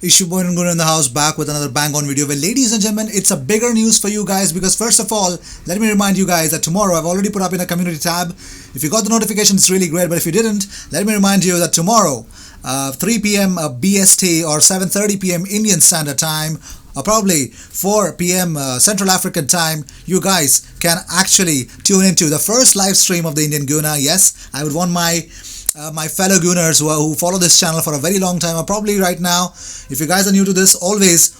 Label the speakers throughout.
Speaker 1: Ishuboy Guru in the house, back with another bang on video. Well, ladies and gentlemen, it's a bigger news for you guys because first of all, let me remind you guys that tomorrow I've already put up in a community tab. If you got the notification, it's really great. But if you didn't, let me remind you that tomorrow, 3 p.m. BST or 7:30 p.m. Indian Standard Time, or probably 4 p.m. Central African Time, you guys can actually tune into the first live stream of the Indian Guna. Yes, I would want my fellow Gooners who follow this channel for a very long time, or probably right now. If you guys are new to this, always,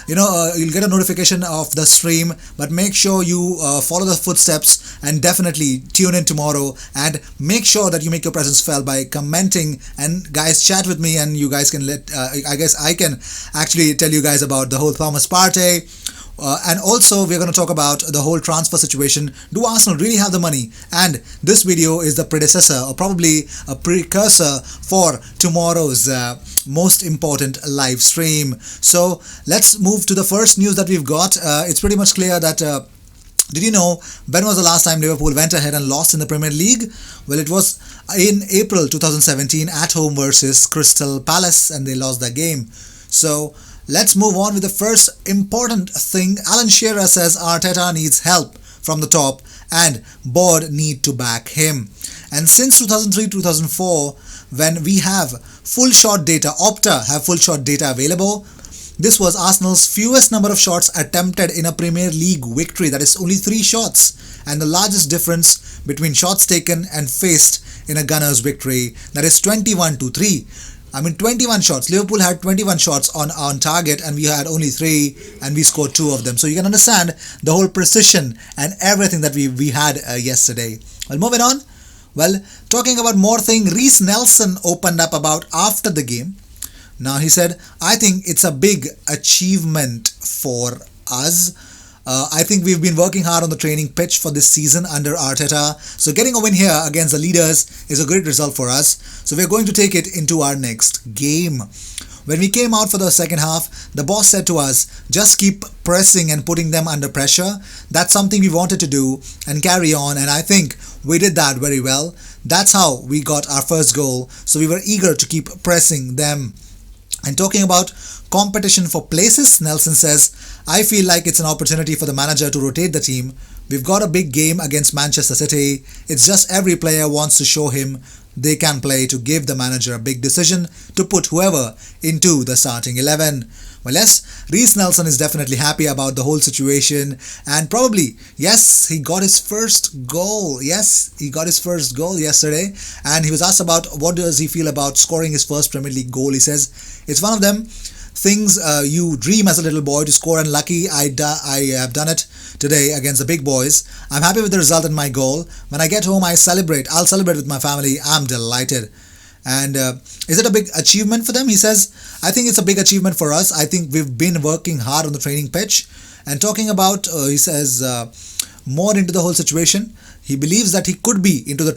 Speaker 1: you'll get a notification of the stream, but make sure you follow the footsteps and definitely tune in tomorrow, and make sure that you make your presence felt by commenting, and guys, chat with me, and you guys can I guess I can actually tell you guys about the whole Thomas Partey. And also we're going to talk about the whole transfer situation. Do Arsenal really have the money? And this video is the predecessor, or probably a precursor for tomorrow's most important live stream. So let's move to the first news that we've got. It's pretty much clear that did you know when was the last time Liverpool went ahead and lost in the Premier League? Well, it was in April 2017 at home versus Crystal Palace, and they lost that game. So let's move on with the first important thing. Alan Shearer says Arteta needs help from the top and board need to back him. And since 2003-2004, when we have full shot data, Opta have full shot data available, this was Arsenal's fewest number of shots attempted in a Premier League victory. That is only 3 shots. And the largest difference between shots taken and faced in a Gunners victory, that is 21-3. 21 shots. Liverpool had 21 shots on target, and we had only 3, and we scored 2 of them. So you can understand the whole precision and everything that we had yesterday. Well, moving on. Well, talking about more thing, Reece Nelson opened up about after the game. Now he said, I think it's a big achievement for us. I think we've been working hard on the training pitch for this season under Arteta. So getting a win here against the leaders is a great result for us. So we're going to take it into our next game. When we came out for the second half, the boss said to us, just keep pressing and putting them under pressure. That's something we wanted to do and carry on, and I think we did that very well. That's how we got our first goal. So we were eager to keep pressing them. And talking about competition for places, Nelson says, I feel like it's an opportunity for the manager to rotate the team. We've got a big game against Manchester City. It's just every player wants to show him they can play to give the manager a big decision to put whoever into the starting 11. Well, yes, Reece Nelson is definitely happy about the whole situation, and probably, yes, he got his first goal. Yes, he got his first goal yesterday, and he was asked about what does he feel about scoring his first Premier League goal. He says, it's one of them things you dream as a little boy to score, and lucky I have done it today against the big boys. I'm happy with the result and my goal. When I get home, I'll celebrate with my family. I'm delighted. And is it a big achievement for them? He says, I think it's a big achievement for us. I think we've been working hard on the training pitch. And talking about, he says, more into the whole situation, he believes that he could be into the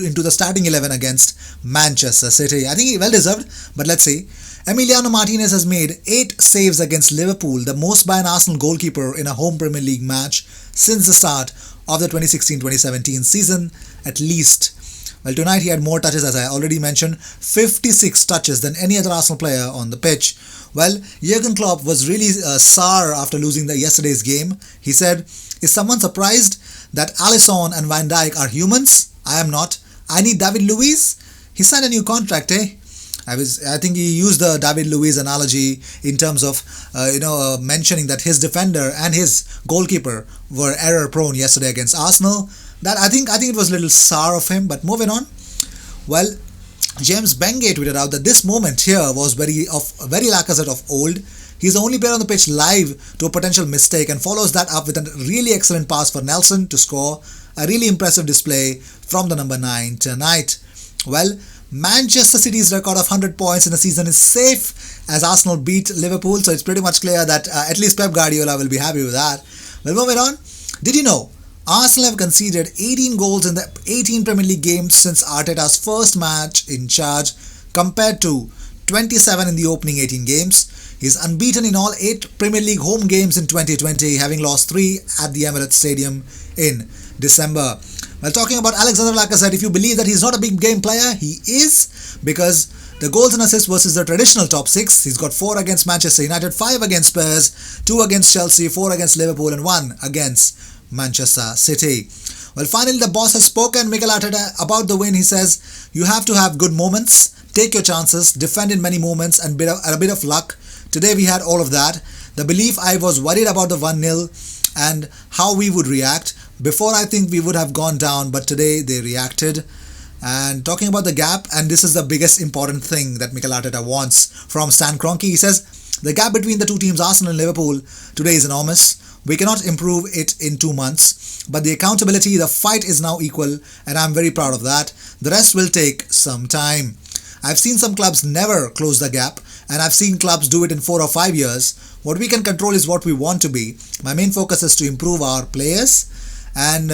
Speaker 1: into the starting 11 against Manchester City. I think he well deserved, but let's see. Emiliano Martinez has made 8 saves against Liverpool, the most by an Arsenal goalkeeper in a home Premier League match since the start of the 2016-2017 season, at least. Well, tonight he had more touches, as I already mentioned, 56 touches than any other Arsenal player on the pitch. Well, Jurgen Klopp was really sour after losing yesterday's game. He said, is someone surprised that Alisson and Van Dijk are humans? I am not. I need David Luiz. He signed a new contract, eh? I think he used the David Luiz analogy in terms of, mentioning that his defender and his goalkeeper were error prone yesterday against Arsenal. That I think it was a little sour of him, but moving on. Well, James Bengay tweeted out that this moment here was very Lacazette of old. He's the only player on the pitch live to a potential mistake, and follows that up with a really excellent pass for Nelson to score. A really impressive display from the number 9 tonight. Well, Manchester City's record of 100 points in the season is safe as Arsenal beat Liverpool, so it's pretty much clear that at least Pep Guardiola will be happy with that. Well, moving on. Did you know Arsenal have conceded 18 goals in the 18 Premier League games since Arteta's first match in charge, compared to 27 in the opening 18 games. He's unbeaten in all 8 Premier League home games in 2020, having lost 3 at the Emirates Stadium in December. Well, talking about Alexander Lacazette, if you believe that he's not a big game player, he is, because The goals and assists versus the traditional top 6. He's got 4 against Manchester United, 5 against Spurs, 2 against Chelsea, 4 against Liverpool and 1 against Manchester City. Well, finally the boss has spoken, Mikel Arteta, about the win. He says, you have to have good moments, take your chances, defend in many moments and a bit of luck. Today we had all of that. The belief, I was worried about the 1-0 and how we would react. Before I think we would have gone down, but today they reacted. And talking about the gap, and this is the biggest important thing that Mikel Arteta wants from Stan Kroenke, he says, the gap between the two teams, Arsenal and Liverpool, today is enormous. We cannot improve it in 2 months, but the accountability, the fight is now equal, and I'm very proud of that. The rest will take some time. I've seen some clubs never close the gap, and I've seen clubs do it in 4 or 5 years. What we can control is what we want to be. My main focus is to improve our players, and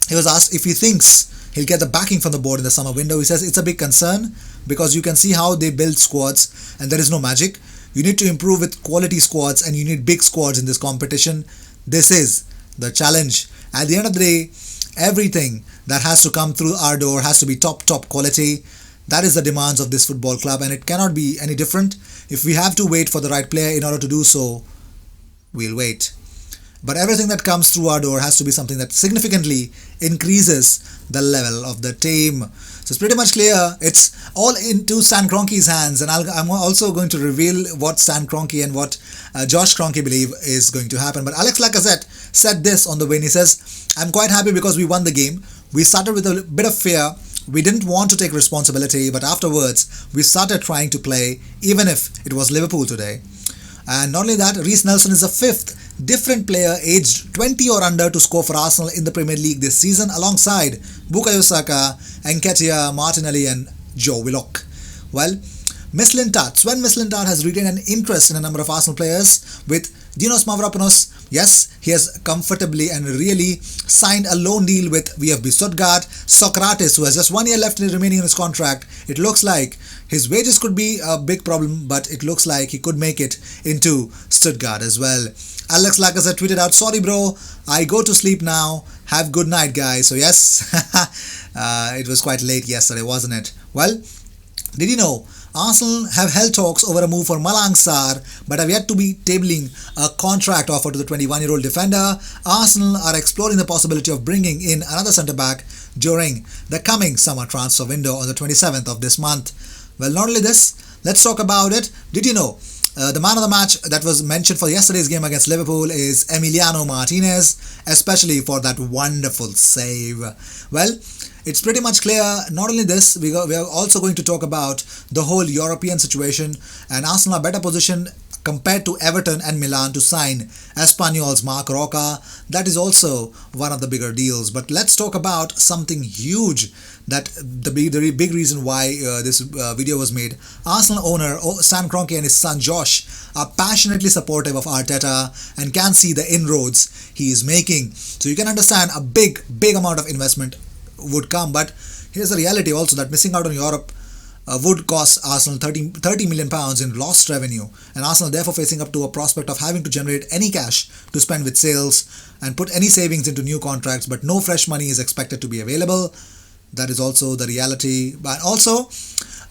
Speaker 1: he was asked if he thinks he'll get the backing from the board in the summer window. He says it's a big concern because you can see how they build squads and there is no magic. You need to improve with quality squads and you need big squads in this competition. This is the challenge. At the end of the day, everything that has to come through our door has to be top quality. That is the demands of this football club and it cannot be any different. If we have to wait for the right player in order to do so, we'll wait. But everything that comes through our door has to be something that significantly increases the level of the team. So it's pretty much clear. It's all into Stan Kroenke's hands. And I'm also going to reveal what Stan Kroenke and what Josh Kroenke believe is going to happen. But Alex Lacazette said this on the win. He says, I'm quite happy because we won the game. We started with a bit of fear. We didn't want to take responsibility. But afterwards, we started trying to play, even if it was Liverpool today. And not only that, Reece Nelson is the 5th different player aged 20 or under to score for Arsenal in the Premier League this season alongside Bukayo Saka, Nketiah, Martinelli and Joe Willock. Well, Sven Mislintat has retained an interest in a number of Arsenal players with Dinos Mavropoulos. Yes, he has comfortably and really signed a loan deal with VfB Stuttgart. Socrates, who has just 1 year left remaining in his contract, it looks like his wages could be a big problem, but it looks like he could make it into Stuttgart as well. Alex Lacazette tweeted out, sorry bro, I go to sleep now. Have good night guys. So yes, it was quite late yesterday, wasn't it? Well, did you know Arsenal have held talks over a move for Malang Sarr but have yet to be tabling a contract offer to the 21-year-old defender. Arsenal are exploring the possibility of bringing in another centre-back during the coming summer transfer window on the 27th of this month. Well, not only this, let's talk about it. Did you know the man of the match that was mentioned for yesterday's game against Liverpool is Emiliano Martinez, especially for that wonderful save. Well, it's pretty much clear. Not only this, we are also going to talk about the whole European situation, and Arsenal are better positioned compared to Everton and Milan to sign Espanyol's Marc Roca. That is also one of the bigger deals. But let's talk about something huge, that the big reason why this video was made. Arsenal owner Stan Kroenke and his son Josh are passionately supportive of Arteta and can see the inroads he is making. So you can understand a big amount of investment would come. But here's the reality also, that missing out on Europe would cost Arsenal £30 million in lost revenue, and Arsenal therefore facing up to a prospect of having to generate any cash to spend with sales and put any savings into new contracts, but no fresh money is expected to be available. That is also the reality. But also,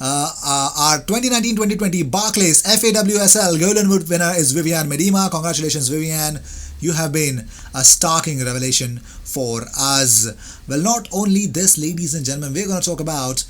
Speaker 1: our 2019-2020 Barclays FAWSL Golden Boot winner is Vivian Miedema. Congratulations, Vivian. You have been a starking revelation for us. Well, not only this, ladies and gentlemen, we're going to talk about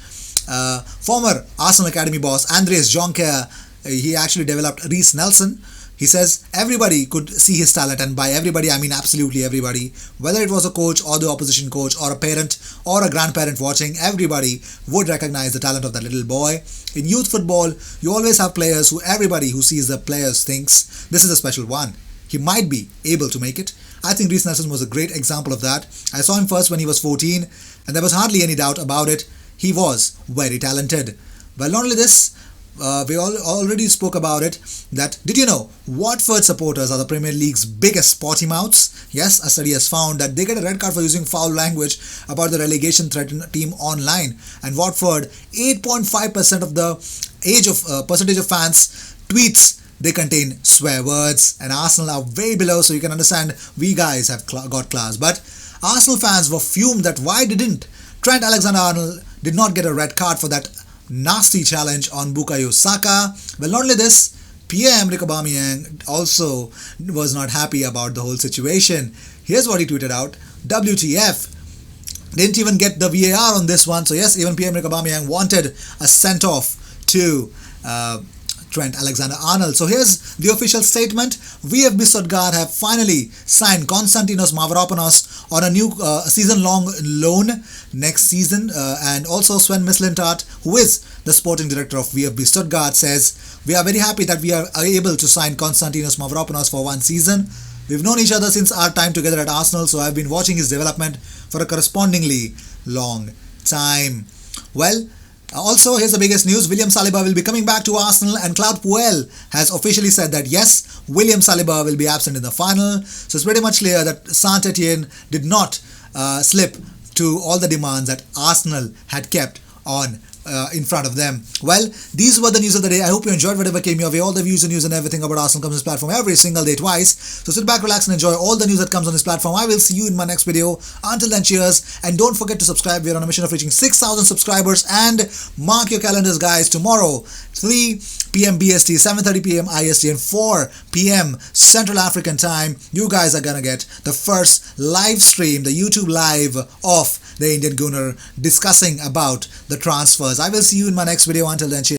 Speaker 1: former Arsenal Academy boss Andries Jonker. He actually developed Reece Nelson. He says everybody could see his talent, and by everybody I mean absolutely everybody. Whether it was a coach or the opposition coach or a parent or a grandparent watching, everybody would recognize the talent of that little boy. In youth football, you always have players who everybody who sees the players thinks this is a special one. He might be able to make it. I think Reece Nelson was a great example of that. I saw him first when he was 14 and there was hardly any doubt about it. He was very talented. Well, not only this, we already spoke about it, that did you know Watford supporters are the Premier League's biggest potty mouths? Yes, a study has found that they get a red card for using foul language about the relegation threatened team online, and Watford, 8.5% of the percentage of fans tweets they contain swear words, and Arsenal are way below, so you can understand we guys have got class. But Arsenal fans were fumed that why didn't Trent Alexander-Arnold did not get a red card for that nasty challenge on Bukayo Saka. Well, not only this, PM Rick Aubameyang also was not happy about the whole situation. Here's what he tweeted out: WTF. Didn't even get the VAR on this one. So yes, even PM Rick Aubameyang wanted a sent-off to Trent Alexander-Arnold. So here's the official statement. VfB Stuttgart have finally signed Konstantinos Mavropoulos on a new season-long loan next season. And also Sven Mislintat, who is the sporting director of VfB Stuttgart, says, "We are very happy that we are able to sign Konstantinos Mavropoulos for one season. We've known each other since our time together at Arsenal, so I've been watching his development for a correspondingly long time." Well, also, here's the biggest news. William Saliba will be coming back to Arsenal, and Claude Puel has officially said that yes, William Saliba will be absent in the final. So it's pretty much clear that Saint-Etienne did not slip to all the demands that Arsenal had kept on in front of them. Well, these were the news of the day. I hope you enjoyed whatever came your way. All the views and news and everything about Arsenal comes on this platform every single day, twice. So sit back, relax, and enjoy all the news that comes on this platform. I will see you in my next video. Until then, cheers. And don't forget to subscribe. We are on a mission of reaching 6,000 subscribers. And mark your calendars, guys. Tomorrow, 3 p.m. BST, 7:30 p.m. IST, and 4 p.m. Central African time. You guys are gonna get the first live stream, the YouTube live of the Indian Gooner discussing about the transfers. I will see you in my next video. Until then, cheers.